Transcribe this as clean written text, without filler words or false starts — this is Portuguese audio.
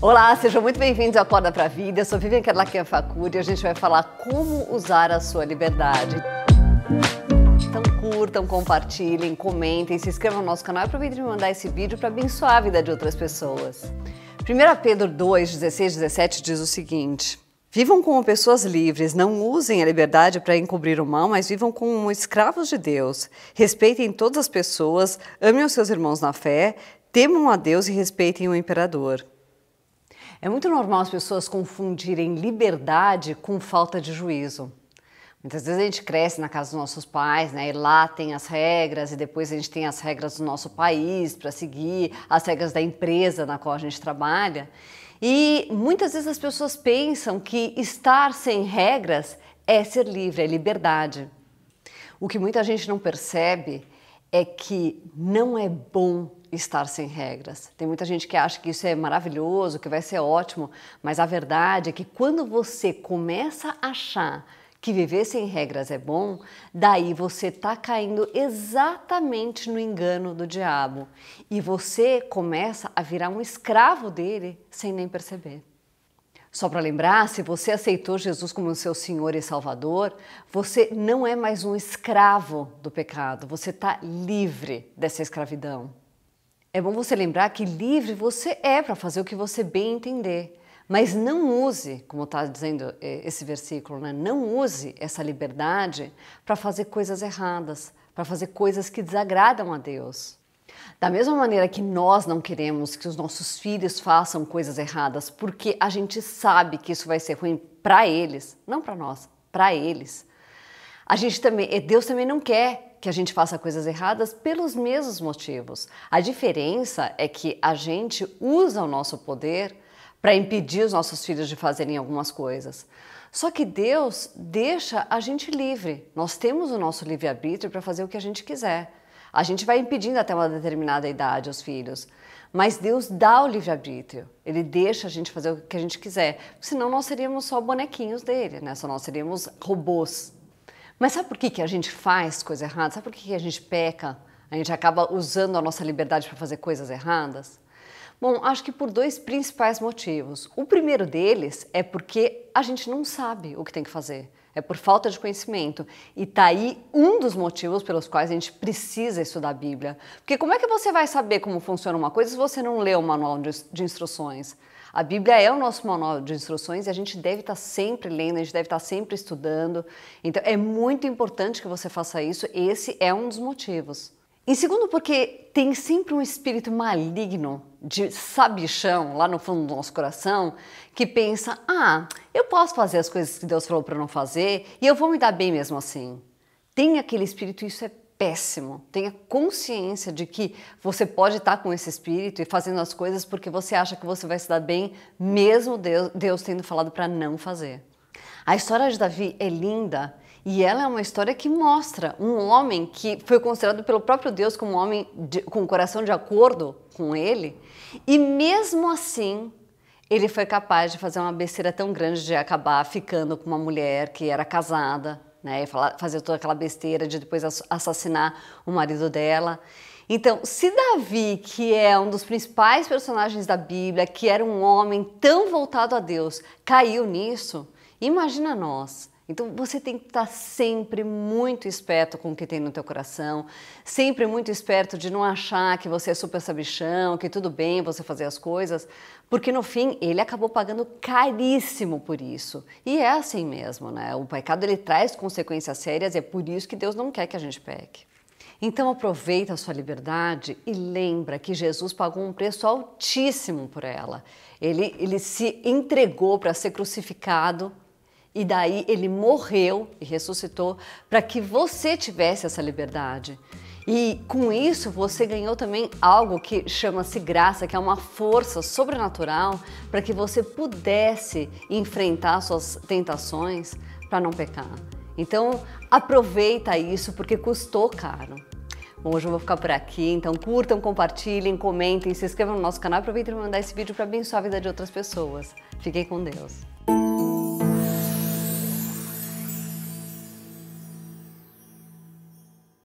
Olá, sejam muito bem-vindos ao Acorda Pra Vida. Eu sou Vivian Kerlakian Facuri e a gente vai falar como usar a sua liberdade. Então curtam, compartilhem, comentem, se inscrevam no nosso canal e aproveitem de me mandar esse vídeo para abençoar a vida de outras pessoas. 1 Pedro 2, 16 e 17 diz o seguinte: vivam como pessoas livres, não usem a liberdade para encobrir o mal, mas vivam como escravos de Deus. Respeitem todas as pessoas, amem os seus irmãos na fé, temam a Deus e respeitem o imperador. É muito normal as pessoas confundirem liberdade com falta de juízo. Muitas vezes a gente cresce na casa dos nossos pais, né? E lá tem as regras e depois a gente tem as regras do nosso país para seguir, as regras da empresa na qual a gente trabalha. E muitas vezes as pessoas pensam que estar sem regras é ser livre, é liberdade. O que muita gente não percebe é que não é bom estar sem regras. Tem muita gente que acha que isso é maravilhoso, que vai ser ótimo, mas a verdade é que quando você começa a achar que viver sem regras é bom, daí você está caindo exatamente no engano do diabo e você começa a virar um escravo dele sem nem perceber. Só para lembrar, se você aceitou Jesus como seu Senhor e Salvador, você não é mais um escravo do pecado, você está livre dessa escravidão. É bom você lembrar que livre você é para fazer o que você bem entender. Mas não use, como está dizendo esse versículo, né? Não use essa liberdade para fazer coisas erradas, para fazer coisas que desagradam a Deus. Da mesma maneira que nós não queremos que os nossos filhos façam coisas erradas, porque a gente sabe que isso vai ser ruim para eles, não para nós, para eles. Deus também não quer que a gente faça coisas erradas pelos mesmos motivos. A diferença é que a gente usa o nosso poder para impedir os nossos filhos de fazerem algumas coisas. Só que Deus deixa a gente livre. Nós temos o nosso livre-arbítrio para fazer o que a gente quiser. A gente vai impedindo até uma determinada idade os filhos. Mas Deus dá o livre-arbítrio. Ele deixa a gente fazer o que a gente quiser. Senão nós seríamos só bonequinhos dele, né? Só nós seríamos robôs. Mas sabe por que a gente faz coisa errada? Sabe por que a gente peca? A gente acaba usando a nossa liberdade para fazer coisas erradas? Bom, acho que por dois principais motivos. O primeiro deles é porque a gente não sabe o que tem que fazer. É por falta de conhecimento. E tá aí um dos motivos pelos quais a gente precisa estudar a Bíblia. Porque como é que você vai saber como funciona uma coisa se você não lê o manual de instruções? A Bíblia é o nosso manual de instruções e a gente deve estar sempre lendo, a gente deve estar sempre estudando. Então é muito importante que você faça isso. Esse é um dos motivos. Em segundo, porque tem sempre um espírito maligno de sabichão lá no fundo do nosso coração que pensa, eu posso fazer as coisas que Deus falou para não fazer e eu vou me dar bem mesmo assim. Tem aquele espírito, isso é péssimo. Tenha consciência de que você pode estar com esse espírito e fazendo as coisas porque você acha que você vai se dar bem mesmo Deus tendo falado para não fazer. A história de Davi é linda. E ela é uma história que mostra um homem que foi considerado pelo próprio Deus como um homem com o coração de acordo com ele. E mesmo assim, ele foi capaz de fazer uma besteira tão grande de acabar ficando com uma mulher que era casada, né? E fazer toda aquela besteira de depois assassinar o marido dela. Então, se Davi, que é um dos principais personagens da Bíblia, que era um homem tão voltado a Deus, caiu nisso, imagina nós. Então você tem que estar sempre muito esperto com o que tem no teu coração, sempre muito esperto de não achar que você é super sabichão, que tudo bem você fazer as coisas, porque no fim ele acabou pagando caríssimo por isso. E é assim mesmo, né? O pecado ele traz consequências sérias e é por isso que Deus não quer que a gente peque. Então aproveita a sua liberdade e lembra que Jesus pagou um preço altíssimo por ela. Ele se entregou para ser crucificado. E daí ele morreu e ressuscitou para que você tivesse essa liberdade. E com isso você ganhou também algo que chama-se graça, que é uma força sobrenatural para que você pudesse enfrentar suas tentações para não pecar. Então aproveita isso porque custou caro. Bom, hoje eu vou ficar por aqui, então curtam, compartilhem, comentem, se inscrevam no nosso canal e aproveitem para mandar esse vídeo para abençoar a vida de outras pessoas. Fiquem com Deus.